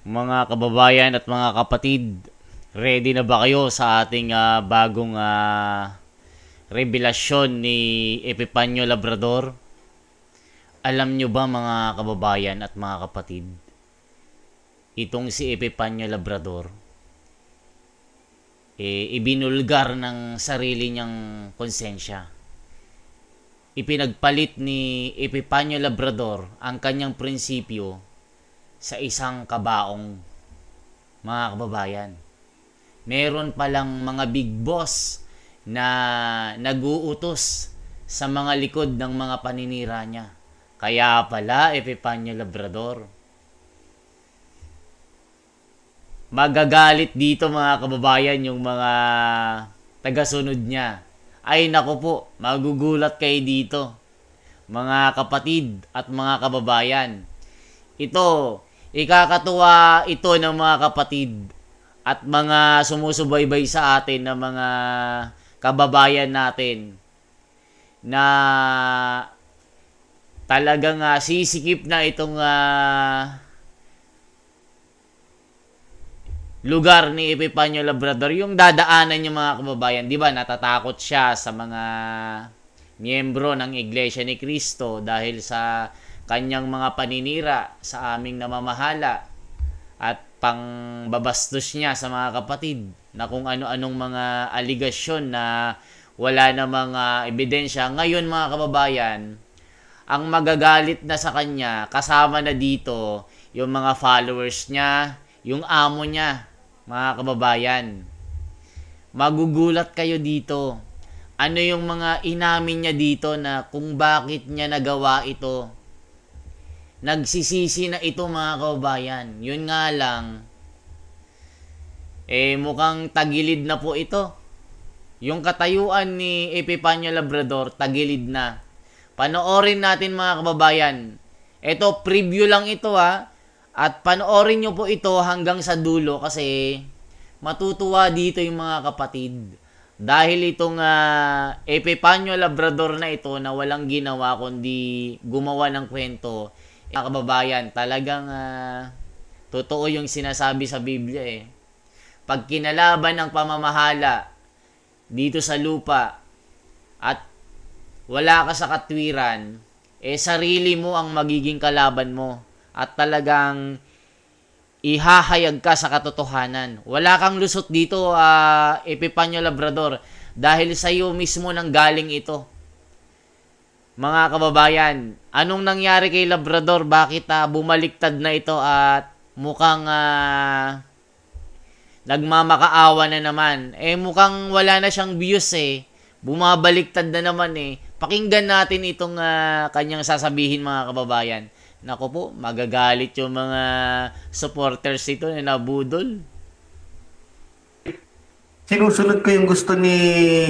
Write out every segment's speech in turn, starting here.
Mga kababayan at mga kapatid, ready na ba kayo sa ating bagong revelasyon ni Epifanio Labrador? Alam nyo ba mga kababayan at mga kapatid, itong si Epifanio Labrador, ibinulgar ng sarili niyang konsensya. Ipinagpalit ni Epifanio Labrador ang kanyang prinsipyo sa isang kabaong, mga kababayan. Meron palang mga big boss na naguutos sa mga likod ng mga paninira niya. Kaya pala, Epifanio Labrador. Magagalit dito mga kababayan yung mga tagasunod niya. Ay nako po, magugulat kayo dito, mga kapatid at mga kababayan. Ito, ikakatuwa ito ng mga kapatid at mga sumusubaybay sa atin na mga kababayan natin na talagang sisikip na itong lugar ni Epifanio Labrador, yung dadaanan niya mga kababayan. Di ba natatakot siya sa mga miyembro ng Iglesia ni Cristo dahil sa kanyang mga paninira sa aming namamahala at pangbabastos niya sa mga kapatid na kung ano-anong mga aligasyon na wala na mga ebidensya. Ngayon mga kababayan, ang magagalit na sa kanya, kasama na dito yung mga followers niya, yung amo niya, mga kababayan. Magugulat kayo dito. Ano yung mga inamin niya dito na kung bakit niya nagawa ito. Nagsisisi na ito mga kababayan. Yun nga lang, mukhang tagilid na po ito. Yung katayuan ni Epifanio Labrador, tagilid na. Panoorin natin mga kababayan. Ito, preview lang ito At panoorin nyo po ito hanggang sa dulo kasi matutuwa dito yung mga kapatid. Dahil itong Epifanio Labrador na ito na walang ginawa kundi gumawa ng kwento. Mga kababayan, talagang totoo yung sinasabi sa Biblia Pag kinalaban ng pamamahala dito sa lupa at wala ka sa katwiran, sarili mo ang magiging kalaban mo. At talagang ihahayag ka sa katotohanan. Wala kang lusot dito, Epifanio Labrador, dahil sa iyo mismo nang galing ito. Mga kababayan, anong nangyari kay Labrador? Bakit bumaliktad na ito at mukhang nagmamakaawa na naman? Mukhang wala na siyang views Bumabaliktad na naman Pakinggan natin itong kanyang sasabihin mga kababayan. Nako po, magagalit yung mga supporters ito na nabudol. Sinusunod ko yung gusto ni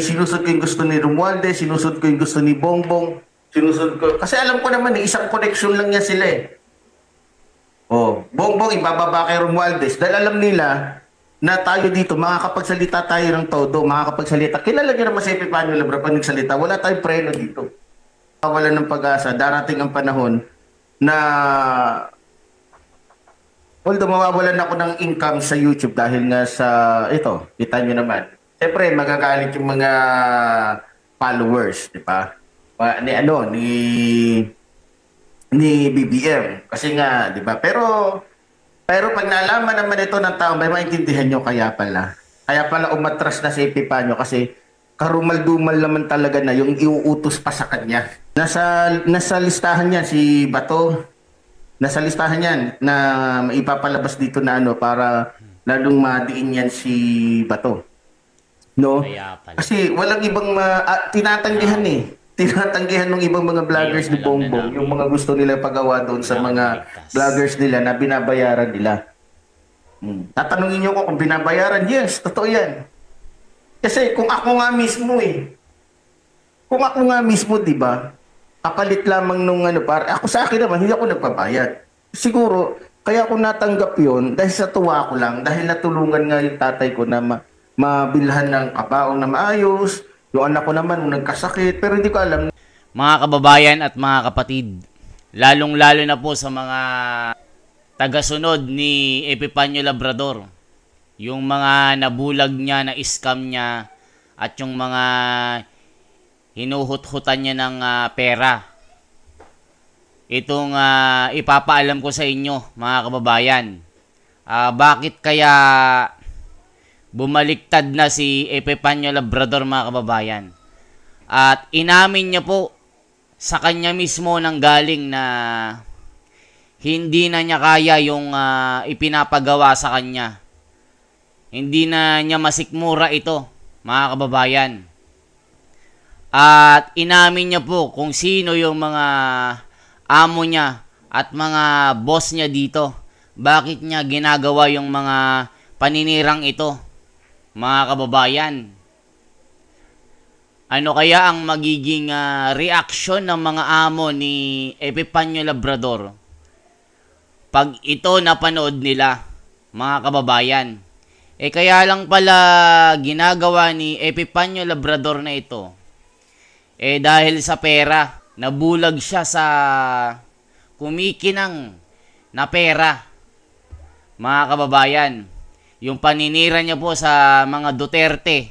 Romualdez, sinusunod ko yung gusto ni Bongbong, sinusunod ko. Kasi alam ko naman isang connection lang niya sila Bongbong ibababa kay Romualdez dahil alam nila na tayo dito, makakapagsalita tayo ng todo, makakapagsalita. Kilala niyo naman si Epifanio Labrador pag nagsalita, wala tayong preno dito. Wala ng pag-asa, darating ang panahon na although mawawalan ako ng income sa YouTube dahil nga sa ito, kita nyo naman. Siyempre, magagalit yung mga followers, di ba? Ni BBM. Kasi nga, di ba? Pero pag nalaman naman ito ng tao, may maintindihan nyo kaya pala umatras na si Epifanio kasi karumal-dumal naman talaga na yung iuutos pa sa kanya. Nasa listahan niya si Bato. Nasa listahan niyan na ipapalabas dito na para lalong madiin yan si Bato. No? Kasi walang ibang tinatanggihan Tinatanggihan ng ibang mga vloggers ni Bongbong yung mga gusto nila pagawa doon sa mga vloggers nila na binabayaran nila. Tatanungin niyo ko kung binabayaran. Yes, totoo yan. Kasi kung ako nga mismo, di ba? Kapalit lamang nung para ako sa akin naman, hindi ako nagpabayad. Siguro, kaya ako natanggap yon dahil sa tuwa ko lang, dahil natulungan nga yung tatay ko na mabilhan ng kabaong na maayos, yung anak ko naman nung nagkasakit, pero hindi ko alam. Mga kababayan at mga kapatid, lalong-lalo na po sa mga tagasunod ni Epipanyo Labrador. Yung mga nabulag niya, na scam niya, at yung mga hinuhut-hutan niya ng pera. Itong ipapaalam ko sa inyo, mga kababayan. Bakit kaya bumaliktad na si Epipanyo Labrador, mga kababayan? At inamin niya po sa kanya mismo nang galing na hindi na niya kaya yung ipinapagawa sa kanya. Hindi na niya masikmura ito, mga kababayan. At inamin niya po kung sino yung mga amo niya at mga boss niya dito. Bakit niya ginagawa yung mga paninirang ito, mga kababayan? Ano kaya ang magiging reaction ng mga amo ni Epipanyo Labrador pag ito napanood nila, mga kababayan? Kaya lang pala ginagawa ni Epipanyo Labrador na ito, dahil sa pera. Nabulag siya sa kumikinang na pera, mga kababayan. Yung paninira niya po sa mga Duterte,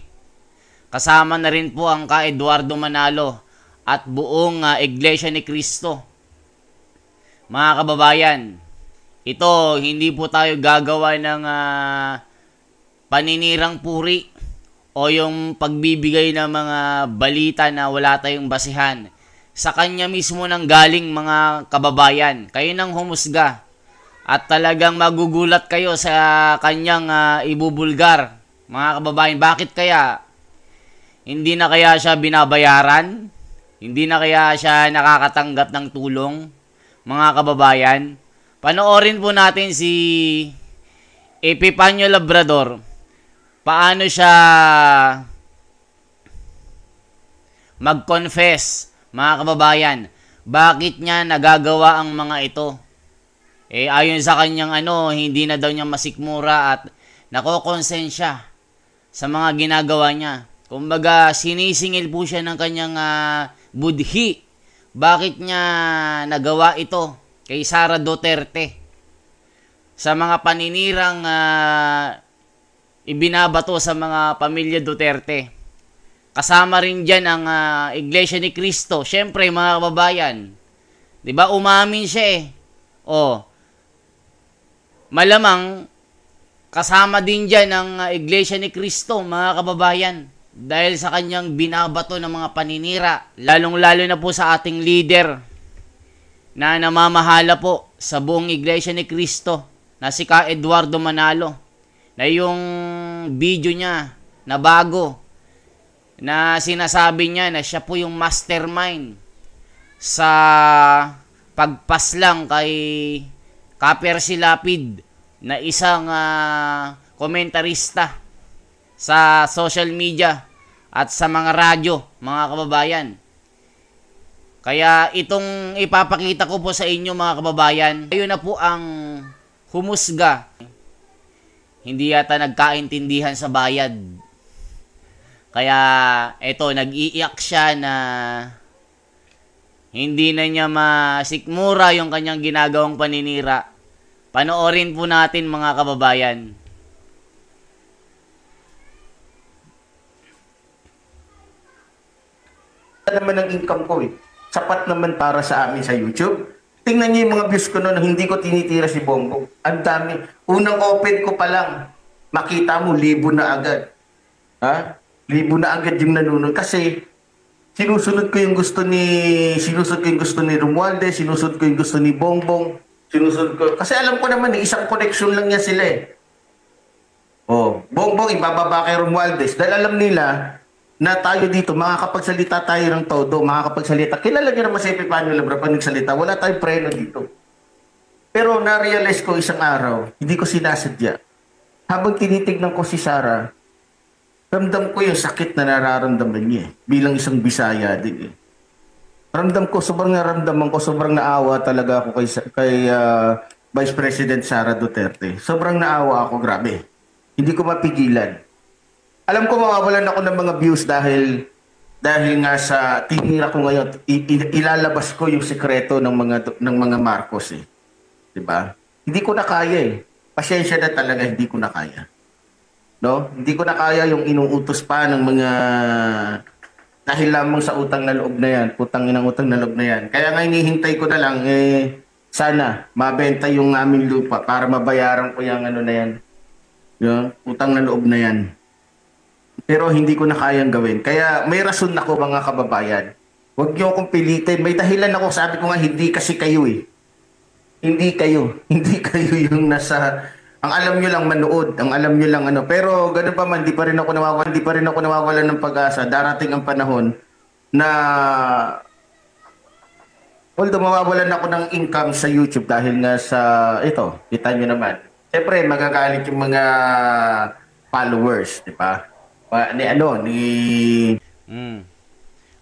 kasama na rin po ang ka Eduardo Manalo at buong Iglesia ni Cristo. Mga kababayan, ito hindi po tayo gagawa ng paninirang puri o yung pagbibigay ng mga balita na wala tayong basihan. Sa kanya mismo nang galing, mga kababayan. Kayo nang humusga. At talagang magugulat kayo sa kanyang ibubulgar. Mga kababayan, bakit kaya? Hindi na kaya siya binabayaran? Hindi na kaya siya nakakatanggap ng tulong? Mga kababayan, panoorin po natin si Epipanyo Labrador. Paano siya mag-confess, mga kababayan? Bakit niya nagagawa ang mga ito? Ayon sa kanyang hindi na daw niya masikmura at nakokonsensya sa mga ginagawa niya. Kumbaga, sinisingil po siya ng kanyang budhi. Bakit niya nagawa ito kay Sara Duterte? Sa mga paninirang ibinabato sa mga pamilya Duterte. Kasama rin dyan ang Iglesia ni Cristo. Siyempre, mga kababayan, diba, umamin siya malamang kasama din dyan ang Iglesia ni Cristo, mga kababayan. Dahil sa kanyang binabato ng mga paninira. Lalong-lalo na po sa ating leader na namamahala po sa buong Iglesia ni Cristo, na si ka Eduardo Manalo. Na yung video niya na bago, na sinasabi niya na siya po yung mastermind sa pagpaslang kay Percy Lapid, na isang komentarista sa social media at sa mga radyo, mga kababayan. Kaya itong ipapakita ko po sa inyo, mga kababayan, kayo na po ang humusga. Hindi yata nagkaintindihan sa bayad. Kaya eto, nag-iiyak siya na hindi na niya masikmura yung kanyang ginagawang paninira. Panoorin po natin, mga kababayan. Naman ang income ko sapat naman para sa amin sa YouTube. Tingnan niyo yung mga views ko noon, hindi ko tinitira si Bongbong. Ang dami. Unang open ko pa lang, makita mo, 1,000 na agad. 1,000 na agad yung nanonood. Kasi, sinusunod ko yung gusto ni Romualdez, sinusunod ko yung gusto ni Bongbong, sinusunod ko. Kasi alam ko naman, isang connection lang niya sila Bongbong, ibababa kay Romualdez. Dahil alam nila, na tayo dito, makakapagsalita tayo ng todo, makakapagsalita. Kilala niyo naman si Epipanyo Labrador pag nagsalita, wala tayong preno dito. Pero na-realize ko isang araw, hindi ko sinasadya. Habang tinitignan ko si Sara, ramdam ko yung sakit na nararamdaman niya bilang isang Bisaya din Ramdam ko, sobrang naawa talaga ako kay Vice President Sara Duterte. Sobrang naawa ako, grabe. Hindi ko mapigilan. Alam ko mawawalan ako ng mga views dahil nga sa tinira ko ngayon, ilalabas ko yung sekreto ng mga Marcos 'di ba? Hindi ko na kaya eh. Pasensya na talaga, hindi ko na kaya. No? Hindi ko na kaya yung inuutos pa ng mga dahil lamang sa utang na loob na yan, putang inang utang na loob na yan. Kaya nga hinihintay ko na lang, sana mabenta yung aming lupa para mabayaran ko yung ano na yan. Yung utang na loob na yan. Pero hindi ko na kayang gawin. Kaya may rason ako mga kababayan. Huwag niyo akong pilitin. May dahilan ako. Sabi ko nga, hindi kasi kayo eh. Hindi kayo. Hindi kayo yung nasa... Ang alam nyo lang manood. Ang alam nyo lang ano. Pero ganun pa man, di pa rin ako nawawalan ng pag-asa. Darating ang panahon na... Although mawawalan ako ng income sa YouTube dahil nga sa... Ito, kita nyo naman. Siyempre, magagalit yung mga followers, di ba?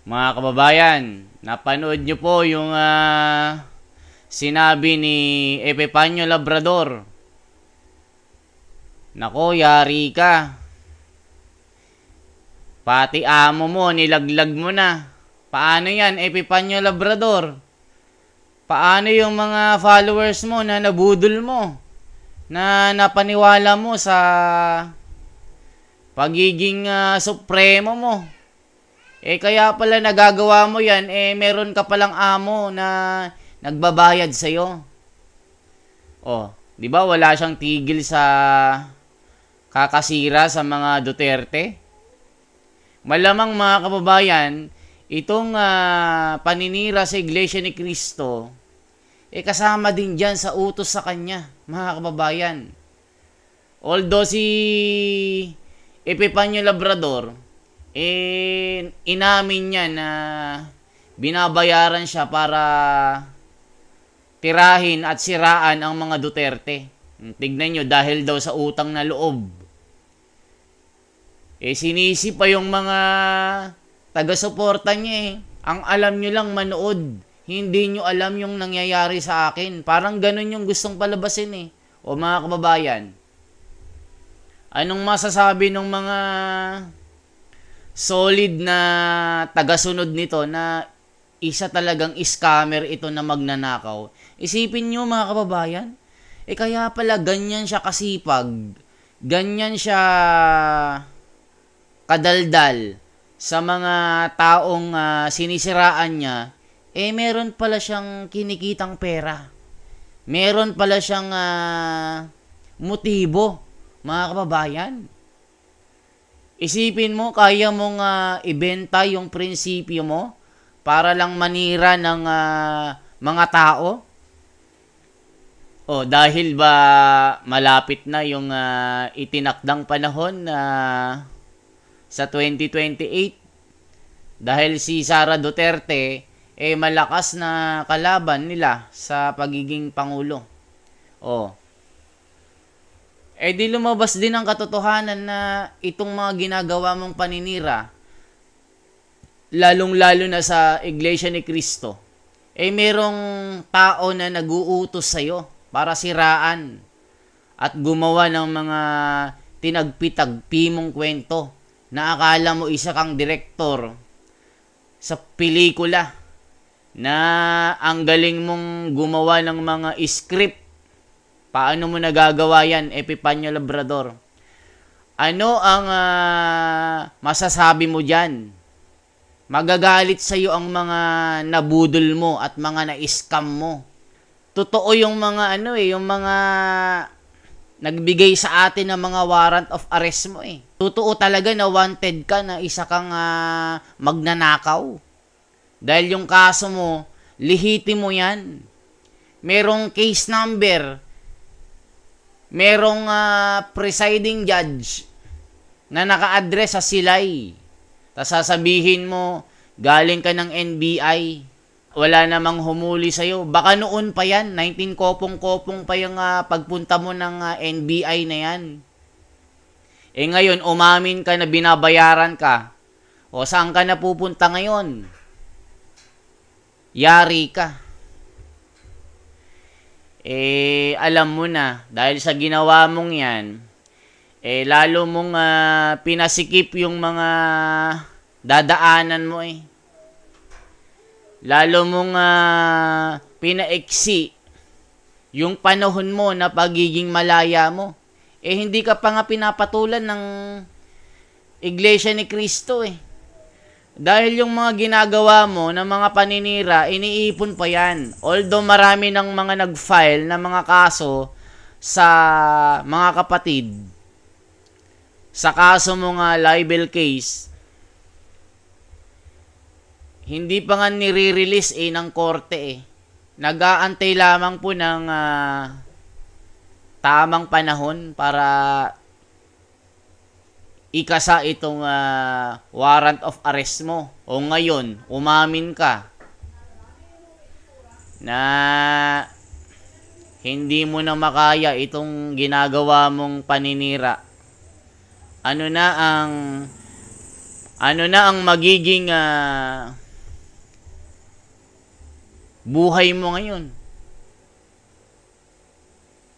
Mga kababayan, napanood nyo po yung sinabi ni Epipanyo Labrador. Nako, yari ka. Pati amo mo, nilaglag mo na. Paano yan, Epipanyo Labrador? Paano yung mga followers mo na nabudol mo? Na napaniwala mo sa pagiging supremo mo? Kaya pala nagagawa mo yan, meron ka palang amo na nagbabayad sa'yo. Di ba wala siyang tigil sa kakasira sa mga Duterte? Malamang mga kababayan, itong paninira sa Iglesia ni Cristo, kasama din dyan sa utos sa kanya, mga kababayan. Although si Epipanyo Labrador, inamin niya na binabayaran siya para tirahin at siraan ang mga Duterte. Tignan nyo, dahil daw sa utang na loob. Sinisi pa yung mga taga-suporta niya . Ang alam nyo lang manood. Hindi nyo alam yung nangyayari sa akin. Parang ganun yung gustong palabasin . O mga kababayan, anong masasabi ng mga solid na tagasunod nito na isa talagang scammer ito na magnanakaw? Isipin nyo mga kababayan, kaya pala ganyan siya kasipag, ganyan siya kadaldal sa mga taong sinisiraan niya, meron pala siyang kinikitang pera. Meron pala siyang motibo, mga kababayan. Isipin mo, kaya mong ibenta yung prinsipyo mo para lang manira ng mga tao? Dahil ba malapit na yung itinakdang panahon sa 2028? Dahil si Sara Duterte malakas na kalaban nila sa pagiging pangulo. Di lumabas din ang katotohanan na itong mga ginagawa mong paninira, lalong-lalo na sa Iglesia ni Cristo, merong tao na nag-uutos sa'yo para siraan at gumawa ng mga tinagpi-tagpi mong kwento na akala mo isa kang direktor sa pelikula, na ang galing mong gumawa ng mga script. Paano mo nagagawa yan, Epipanyo Labrador? Ano ang masasabi mo dyan? Magagalit sa'yo ang mga nabudol mo at mga na-scam mo. Totoo yung mga yung mga nagbigay sa atin ng mga warrant of arrest mo . Totoo talaga na wanted ka, na isa kang magnanakaw. Dahil yung kaso mo, lihitimo yan. Merong case number. Merong presiding judge na naka-address sa Silay. Tas sasabihin mo, galing ka ng NBI. Wala namang humuli sa'yo. Baka noon pa yan, 19 kopong-kopong pa yung pagpunta mo ng NBI na yan. Ngayon, umamin ka na binabayaran ka. Saan ka na pupunta ngayon? Yari ka. Alam mo na, dahil sa ginawa mong yan, lalo mong pinasikip yung mga dadaanan mo . Lalo mong pinaiksi yung panahon mo na pagiging malaya mo. Eh, hindi ka pa nga pinapatulan ng Iglesia ni Cristo eh. Dahil yung mga ginagawa mo na mga paninira, iniipon pa yan. Although marami ng mga nag-file na mga kaso sa mga kapatid, sa kaso mo nga libel case, hindi pa nga nire-release ng korte eh. Nag-aantay lamang po ng tamang panahon para ikasa itong warrant of arrest mo. O ngayon, umamin ka na hindi mo na makaya itong ginagawa mong paninira. Ano na ang magiging buhay mo ngayon?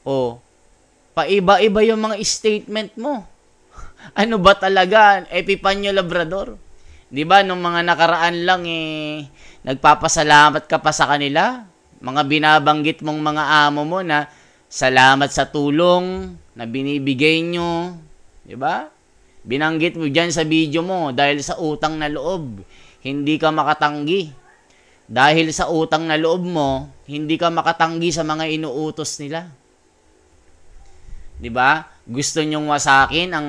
O, paiba-iba yung mga statement mo. Ano ba talaga, Epipanyo Labrador? 'Di ba nung mga nakaraan lang nagpapasalamat ka pa sa kanila? Mga binabanggit mong mga amo mo na salamat sa tulong na binibigay nyo, 'di ba? Binanggit mo diyan sa video mo dahil sa utang na loob, hindi ka makatanggi. Dahil sa utang na loob mo, hindi ka makatanggi sa mga inuutos nila. 'Di ba? Gusto nyong wasakin ang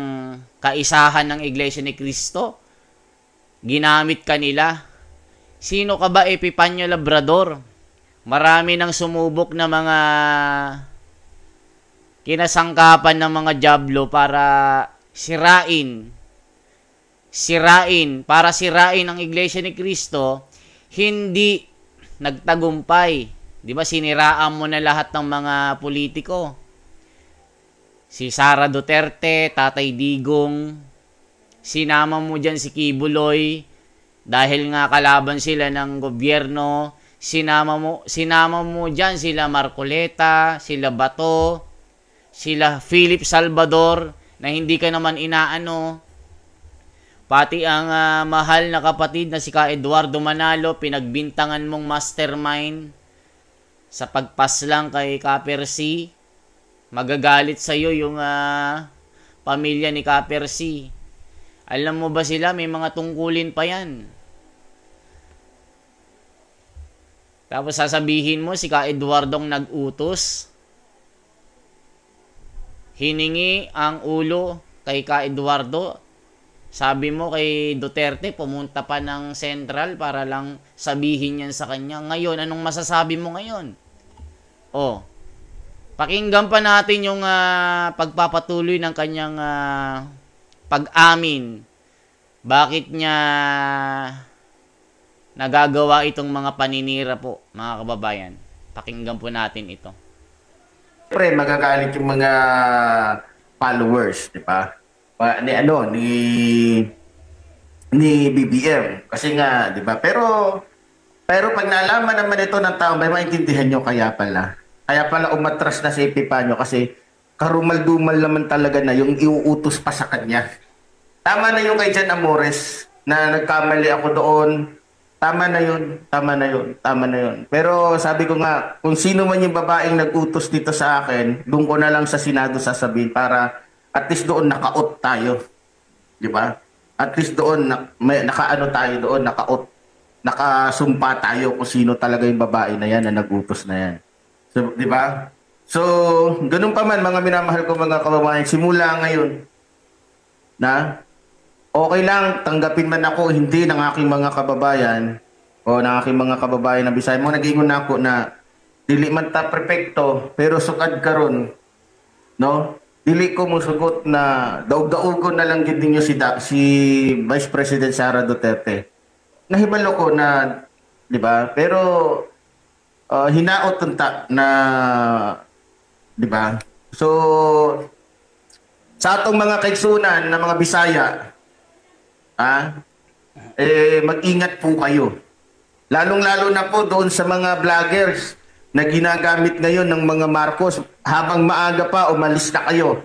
kaisahan ng Iglesia ni Cristo? Ginamit ka nila. Sino ka ba, Epipanyo Labrador? Marami nang sumubok na mga kinasangkapan ng mga diablo para sirain ang Iglesia ni Cristo, hindi nagtagumpay. 'Di ba siniraan mo na lahat ng mga politiko? Si Sara Duterte, Tatay Digong, sinama mo dyan si Kibuloy dahil nga kalaban sila ng gobyerno. Sinama mo dyan sila Marcoleta, sila Bato, sila Philip Salvador na hindi ka naman inaano. Pati ang mahal na kapatid na si Ka Eduardo Manalo, pinagbintangan mong mastermind sa pagpaslang kay Ka Percy. Magagalit sa'yo yung pamilya ni Ka Percy. Alam mo ba sila, may mga tungkulin pa yan. Tapos sasabihin mo, si Ka Eduardong nag-utos. Hiningi ang ulo kay Ka Eduardo. Sabi mo kay Duterte, pumunta pa ng Central para lang sabihin yan sa kanya. Ngayon, anong masasabi mo ngayon? Oh, pakinggan pa natin yung pagpapatuloy ng kanyang pag-amin. Bakit niya nagagawa itong mga paninira po, mga kababayan? Pakinggan po natin ito. Siyempre, magagalit yung mga followers, di ba? Ni BBM. Kasi nga, di ba? Pero pag nalaman naman ito ng tao, may maintindihan nyo kaya pala umatras na si Epipanyo kasi karumal-dumal naman talaga na yung iuutos pa sa kanya. Tama na yung kay Jan Amores na nagkamali ako doon. Tama na yun. Pero sabi ko nga, kung sino man yung babaeng nag-utos dito sa akin, doon ko na lang sa Senado sasabihin para at least doon naka-out tayo. Di ba? At least doon, naka-ano tayo doon, naka-out. Nakasumpa tayo kung sino talaga yung babae na yan na nag-utos na yan. So, di ba? So, ganun pa man mga minamahal ko mga kababayan, simula ngayon na okay lang tanggapin man ako hindi ng aking mga kababayan o ng aking mga kababayan na Bisaya mo nag-ingon ako na dili man ta perpekto pero sukad karon, no? Dili ko musugot na daog-daogon na lang gid ninyo si Vice President Sara Duterte. Nahibalo ko na, di ba? Pero hinaot unta na, di ba? So sa atong mga kaigsunan na mga Bisaya, mag-ingat po kayo. Lalong-lalo na po doon sa mga vloggers na ginagamit ngayon ng mga Marcos. Habang maaga pa, umalis na kayo.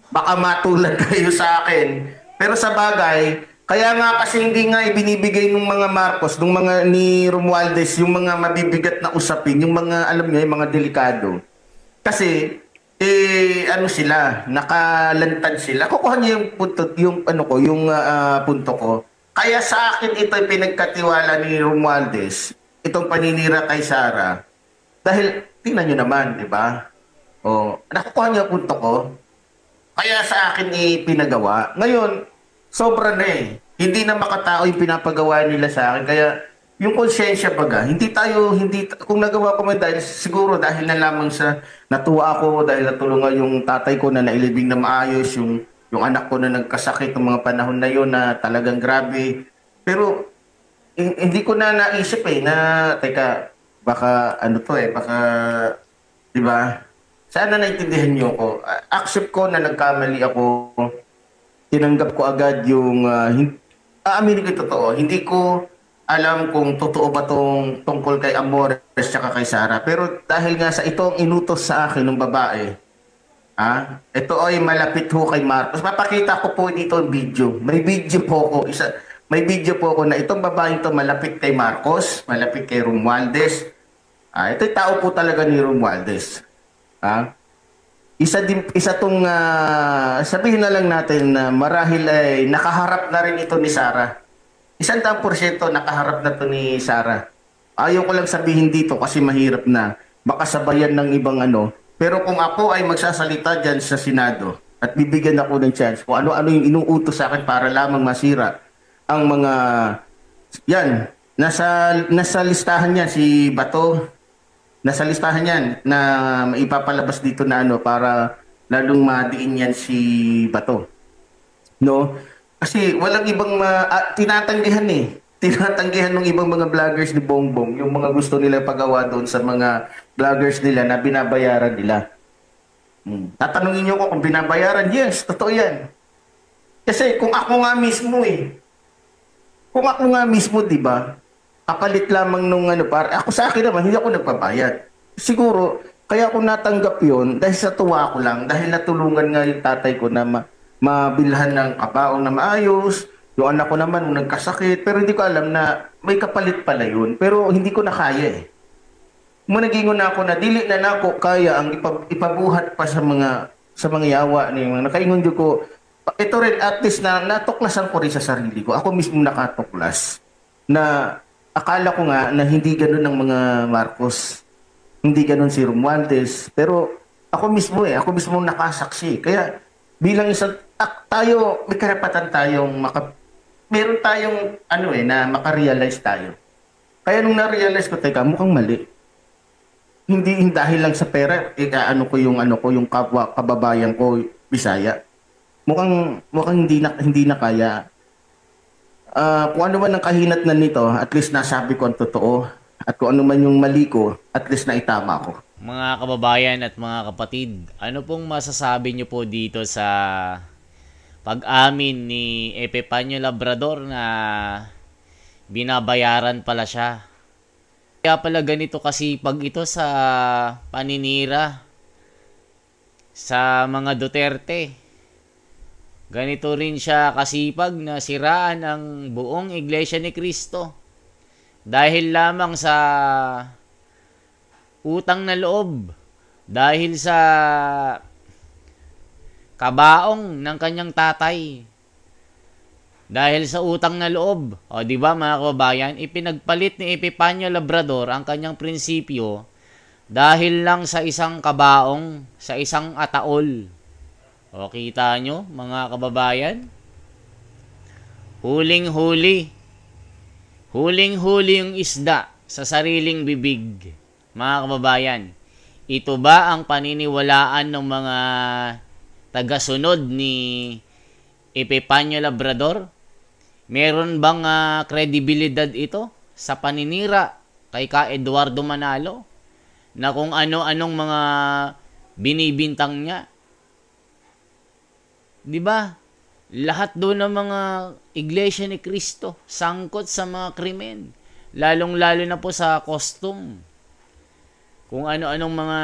Baka matulad kayo sa akin. Pero sa bagay, kaya nga kasi hindi nga ibinibigay ng mga Marcos, ng mga ni Romualdez, yung mga mabibigat na usapin, yung mga, alam niyo, yung mga delikado. Kasi, ano sila, nakalantad sila. Kukuha niyo yung punto, yung ano ko, yung punto ko. Kaya sa akin ito ay pinagkatiwala ni Romualdez, itong paninira kay Sara. Dahil, tingnan nyo naman, di ba? O, nakukuha niyo ang punto ko. Kaya sa akin pinagawa. Ngayon, sobra na eh. Hindi na makatao yung pinapagawa nila sa akin. Kaya, yung konsensya baga, kung nagawa ko man dahil, siguro dahil na lamang sa natuwa ako, dahil natulungan yung tatay ko na nailibing na maayos, yung anak ko na nagkasakit ng mga panahon na yun na talagang grabe. Pero, hindi ko na naisip na, teka, baka, ano to baka, di ba? Sana naintindihan niyo ko. Accept ko na nagkamali ako. Tinanggap ko agad yung, aaminin ko yung totoo. Hindi ko alam kung totoo ba tong tungkol kay Amores at kay Sara. Pero dahil nga sa itong inutos sa akin ng babae, ito ay malapit ho kay Marcos. Mapakita ko po dito ang video. May video po ko. May video po ko na itong babae ito malapit kay Marcos, malapit kay Romualdez. Ito'y tao po talaga ni Romualdez. Isa tong sabihin na lang natin na marahil ay nakaharap na rin ito ni Sara. 100% nakaharap na to ni Sara. Ayaw ko lang sabihin dito kasi mahirap na. Baka sabayan ng ibang ano. Pero kung ako ay magsasalita dyan sa Senado at bibigyan ako ng chance kung ano-ano yung inuutos sa akin para lamang masira ang mga yan. Nasa listahan yan si Bato. Nasa listahan yan na maipapalabas dito na ano para lalong madiin yan si Bato. No? Kasi walang ibang tinatanggihan Tinatanggihan ng ibang mga vloggers ni Bongbong yung mga gusto nila pagawa doon sa mga vloggers nila na binabayaran nila. Tatanungin niyo ko kung binabayaran. Yes, totoo yan. Kasi kung ako nga mismo kung ako nga mismo, di ba, kapalit lamang nung para ako sa akin naman, hindi ako nagpabayad. Siguro, kaya ako natanggap yon dahil sa tuwa ko lang, dahil natulungan nga yung tatay ko na mabilhan ng kabaong na maayos, yung anak ko naman nagkasakit, pero hindi ko alam na may kapalit pala yun. Pero hindi ko na kaya Managingon na ako na dili na nako kaya ang ipabuhat pa sa mga yawa ni mga nakaingon jud ko. Ito rin at least na natuklasan ko rin sa sarili ko. Ako mismo nakatuklas na akala ko nga na hindi ganoon ng mga Marcos. Hindi ganoon si Romualdez, pero ako mismo nakasaksi. Kaya bilang isang tayo, may karapatan tayong meron tayong na makarealize tayo. Kaya nung na-realize ko, teka, mukhang mali. Hindi dahil lang sa pera, ko yung kababayan ko, Bisaya. Mukhang hindi na kaya. Kung ano man ang kahinatnan nito, at least nasabi ko ang totoo. At kung ano man yung mali ko, at least naitama ko. Mga kababayan at mga kapatid, ano pong masasabi nyo po dito sa pag-amin ni Epipanyo Labrador na binabayaran pala siya? Kaya pala ganito kasi pag ito sa paninira sa mga Duterte. Ganito rin siya kasipag na siraan ang buong Iglesia ni Cristo. Dahil lamang sa utang na loob. Dahil sa kabaong ng kanyang tatay. Dahil sa utang na loob. O di ba mga kababayan, ipinagpalit ni Epipanyo Labrador ang kanyang prinsipyo dahil lang sa isang kabaong, sa isang ataol. O kita nyo mga kababayan? Huling-huli. Huling-huli yung isda sa sariling bibig. Mga kababayan, ito ba ang paniniwalaan ng mga tagasunod ni Epipanyo Labrador? Meron bang kredibilidad ito sa paninira kay Ka Eduardo Manalo na kung ano-anong mga binibintang niya? 'Di ba? Lahat doon ng mga Iglesia ni Cristo sangkot sa mga krimen, lalong-lalo na po sa costume. Kung ano-anong mga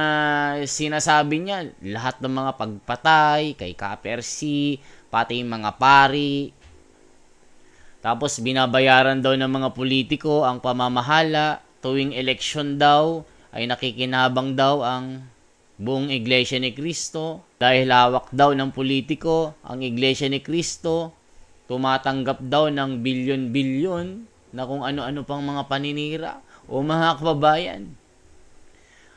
sinasabi niya, lahat ng mga pagpatay kay Ka-Percy, pati yung mga pari. Tapos binabayaran daw ng mga politiko ang pamamahala, tuwing eleksyon daw ay nakikinabang daw ang buong Iglesia ni Cristo, dahil hawak daw ng politiko ang Iglesia ni Cristo, tumatanggap daw ng bilyon-bilyon na kung ano-ano pang mga paninira. O mga kababayan,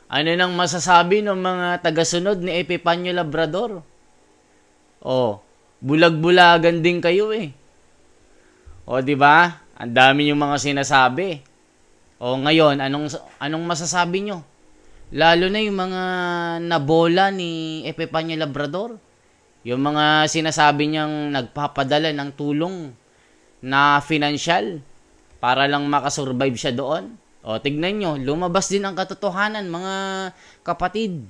ano nang masasabi ng mga tagasunod ni Epifanio Labrador? O, bulag-bulagan din kayo eh. O, di ba? Ang dami yung mga sinasabi. O, ngayon, anong masasabi nyo? Lalo na yung mga nabola ni Epifanio Labrador. Yung mga sinasabi niyang nagpapadala ng tulong na financial para lang makasurvive siya doon. O, tignan nyo, lumabas din ang katotohanan, mga kapatid.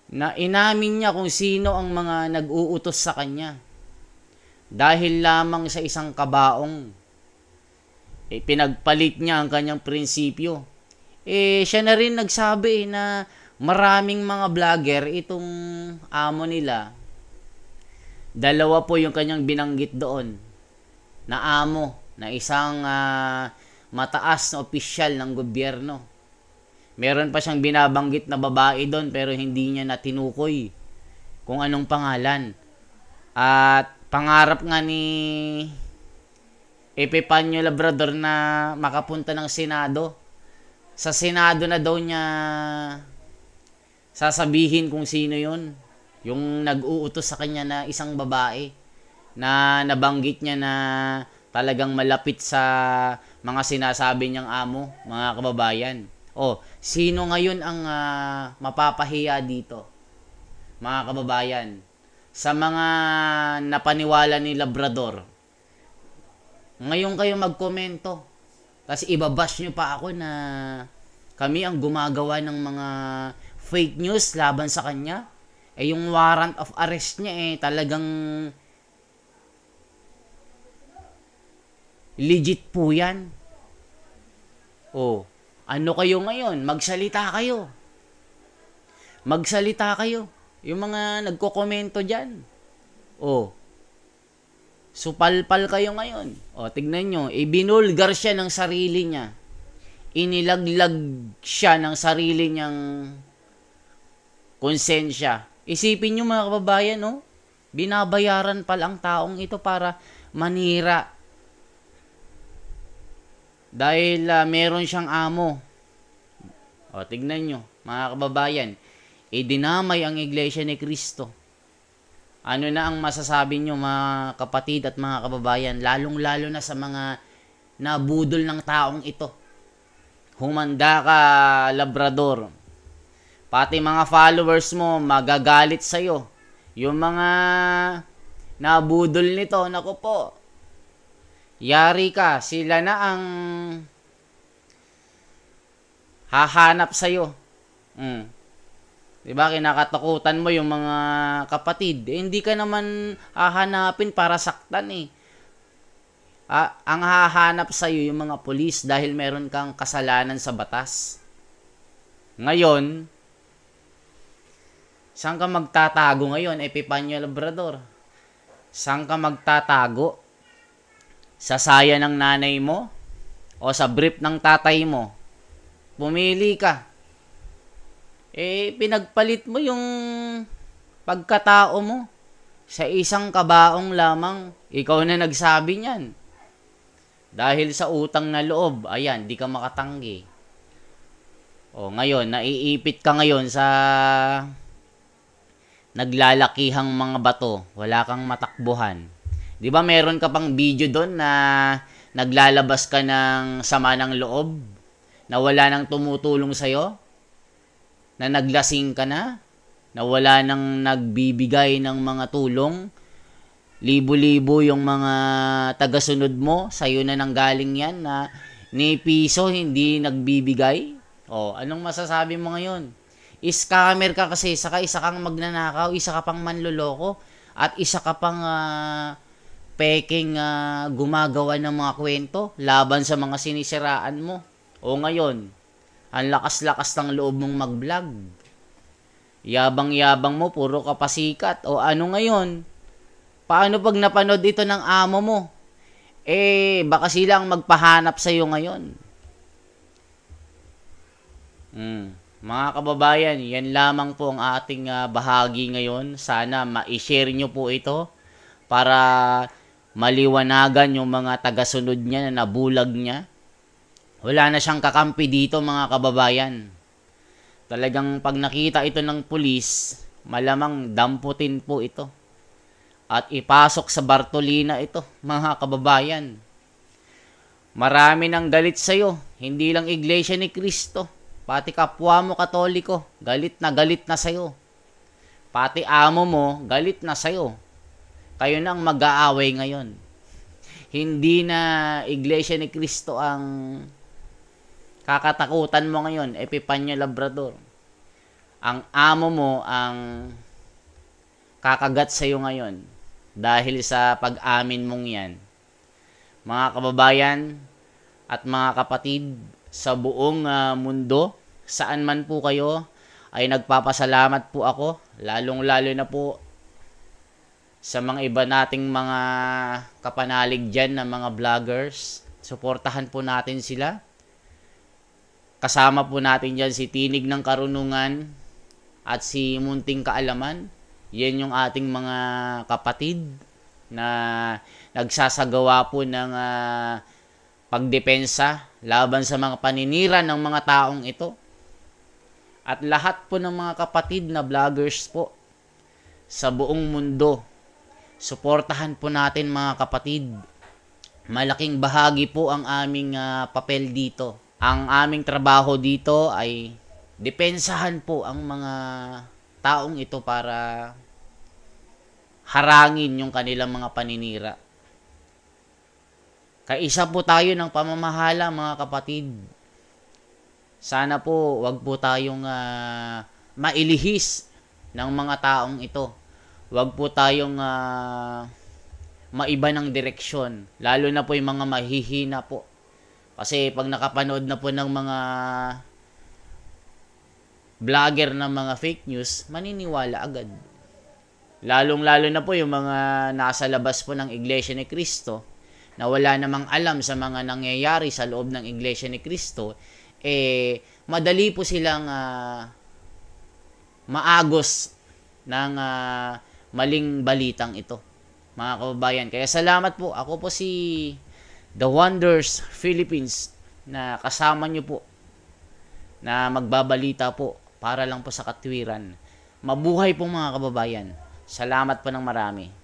Na inamin niya kung sino ang mga nag-uutos sa kanya. Dahil lamang sa isang kabaong. Pinagpalit niya ang kanyang prinsipyo. Siya na rin nagsabi na maraming mga vlogger, itong amo nila, dalawa po yung kanyang binanggit doon na amo, na isang mataas na opisyal ng gobyerno. Meron pa siyang binabanggit na babae doon pero hindi niya natinukoy kung anong pangalan. At pangarap nga ni Epifanio Labrador na makapunta ng Senado. Sa Senado na daw niya sasabihin kung sino yun. Yung nag-uutos sa kanya na isang babae na nabanggit niya na talagang malapit sa mga sinasabi niyang amo, mga kababayan. O, sino ngayon ang mapapahiya dito, mga kababayan? Sa mga napaniwala ni Labrador, ngayon kayo magkomento. Kasi ibabash nyo pa ako na kami ang gumagawa ng mga fake news laban sa kanya. Yung warrant of arrest niya talagang legit po yan. O, ano kayo ngayon? Magsalita kayo. Magsalita kayo. Yung mga nagko-komento dyan. O, supalpal kayo ngayon. O, tignan nyo. Binulgar siya ng sarili niya. Inilaglag siya ng sarili niyang konsensya. Isipin nyo mga kababayan, no? Binabayaran pala ang taong ito para manira. Dahil meron siyang amo. O, tignan nyo, mga kababayan. Dinamay ang Iglesia ni Cristo. Ano na ang masasabi nyo mga kapatid at mga kababayan, lalong-lalo na sa mga nabudol ng taong ito. Humanda ka, Labrador. Pati mga followers mo magagalit sa'yo. Yung mga nabudol nito, naku po, yari ka, sila na ang hahanap sa'yo. Diba, kinakatakutan mo yung mga kapatid. Hindi ka naman hahanapin para saktan ang hahanap sa'yo yung mga pulis dahil meron kang kasalanan sa batas. Ngayon, saan ka magtatago ngayon, Epifanio Labrador? Saan ka magtatago? Sa saya ng nanay mo? O sa brief ng tatay mo? Pumili ka. Pinagpalit mo yung pagkatao mo sa isang kabaong lamang. Ikaw na nagsabi niyan. Dahil sa utang na loob, ayan, di ka makatanggi. O ngayon, naiipit ka ngayon sa naglalakihang mga bato. Wala kang matakbuhan. Di ba meron ka pang video doon na naglalabas ka ng sama ng loob? Na wala nang tumutulong sa'yo? Na naglasing ka na wala nang nagbibigay ng mga tulong, libo-libo yung mga tagasunod mo, sa'yo na nanggaling yan na ni piso hindi nagbibigay. O, anong masasabi mo ngayon? Scammer ka kasi, isa kang magnanakaw, isa ka pang manloloko, at isa ka pang peking gumagawa ng mga kwento laban sa mga sinisiraan mo. O ngayon, ang lakas-lakas ng loob mong mag-vlog. Yabang-yabang mo, puro ka pasikat. O ano ngayon? Paano pag napanood ito ng amo mo? Baka silang magpahanap sa'yo ngayon. Mga kababayan, yan lamang po ang ating bahagi ngayon. Sana ma-share nyo po ito para maliwanagan yung mga tagasunod niya na nabulag niya. Wala na siyang kakampi dito mga kababayan. Talagang pag nakita ito ng pulis, malamang damputin po ito. At ipasok sa Bartolina ito mga kababayan. Marami nang galit sa'yo, hindi lang Iglesia ni Cristo. Pati kapwa mo Katoliko, galit na sa'yo. Pati amo mo, galit na sa'yo. Kayo nang mag-aaway ngayon. Hindi na Iglesia ni Cristo ang kakatakutan mo ngayon, Epifanio Labrador. Ang amo mo ang kakagat sa'yo ngayon dahil sa pag-amin mong yan. Mga kababayan at mga kapatid sa buong mundo, saan man po kayo, ay nagpapasalamat po ako, lalong-lalo na po sa mga iba nating mga kapanalig dyan na mga vloggers. Suportahan po natin sila. Kasama po natin dyan si Tinig ng Karunungan at si Munting Kaalaman. Yan yung ating mga kapatid na nagsasagawa po ng pagdepensa laban sa mga paninira ng mga taong ito. At lahat po ng mga kapatid na vloggers po sa buong mundo, suportahan po natin mga kapatid. Malaking bahagi po ang aming papel dito. Ang aming trabaho dito ay depensahan po ang mga taong ito para harangin yung kanilang mga paninira. Kaisa po tayo ng pamamahala mga kapatid. Sana po wag po tayong mailihis ng mga taong ito. Wag po tayong maiba ng direksyon. Lalo na po yung mga mahihina po. Kasi pag nakapanood na po ng mga vlogger ng mga fake news, maniniwala agad. Lalong-lalo na po yung mga nasa labas po ng Iglesia ni Cristo na wala namang alam sa mga nangyayari sa loob ng Iglesia ni Cristo, madali po silang maagos ng maling balitang ito, mga kababayan. Kaya salamat po. Ako po si The Wonders Philippines na kasama nyo po na magbabalita po para lang po sa katwiran. Mabuhay po mga kababayan. Salamat po ng marami.